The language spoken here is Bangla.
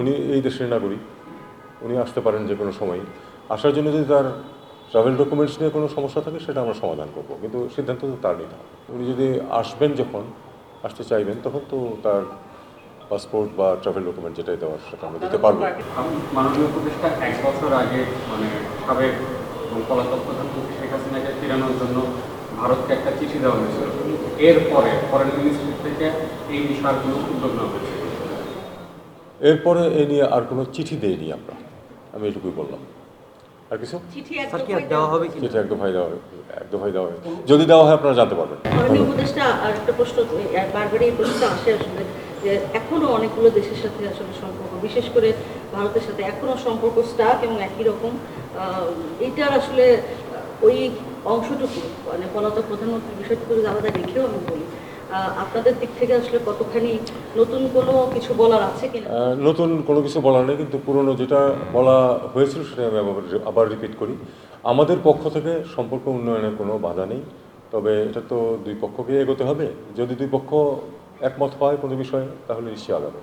উনি এই দেশের নাগরিক, উনি আসতে পারেন যে কোনো সময়। আসার জন্য যদি তার ট্রাভেল ডকুমেন্টস নিয়ে কোনো সমস্যা থাকে সেটা আমরা সমাধান করব, কিন্তু সিদ্ধান্ত তো তার নিতে হবে। উনি যদি আসবেন, যখন আসতে চাইবেন, তখন তো তার পাসপোর্ট বা ট্রাভেল ডকুমেন্ট যেটাই দেওয়ার সেটা আমরা দিতে পারবো। মাননীয় উপদেষ্টা 1 বছর আগে সাবেক পলাতক প্রধানমন্ত্রী শেখ হাসিনাকে ফেরানোর জন্য ভারতকে একটা চিঠি দেওয়া হয়েছিল। এরপরে ফরেন মিনিস্ট্রি থেকে এই বিষয়ে কোনো উদ্যোগ নেওয়া হয়েছে? এরপরে এ নিয়ে আর কোনো চিঠি দেইনি আমরা, আমি এটুকুই বললাম। আর কিছু চিঠি দেওয়া হবে কি? চিঠি এক দফায় দেওয়া হবে, যদি দেওয়া হয় আপনারা জানতে পারবেন। মাননীয় উপদেষ্টা আর একটা প্রশ্ন, বারবারই এই প্রশ্নটা আসে আসলে, যে এখনো অনেকগুলো দেশের সাথে আসলে সম্পর্ক, বিশেষ করে ভারতের সাথে এখনো সম্পর্ক স্টাক এবং একই রকম। এইটার আসলে ওই অংশটুকু মানে পলাতক প্রধানমন্ত্রীর বিষয়টুকু যদি আলাদা রেখেও আমি বলি, আপনাদের দিক থেকে আসলে কতখানি নতুন কোনো কিছু বলার আছে কিনা? নতুন কোনো কিছু বলার নেই, কিন্তু পুরনো যেটা বলা হয়েছিল সেটা আমি আবার রিপিট করি। আমাদের পক্ষ থেকে সম্পর্ক উন্নয়নের কোনো বাধা নেই, তবে এটা তো দুই পক্ষকে এগোতে হবে। যদি দুই পক্ষ একমত হয় কোনো বিষয়ে, তাহলে নিশ্চয়ই আগাবে।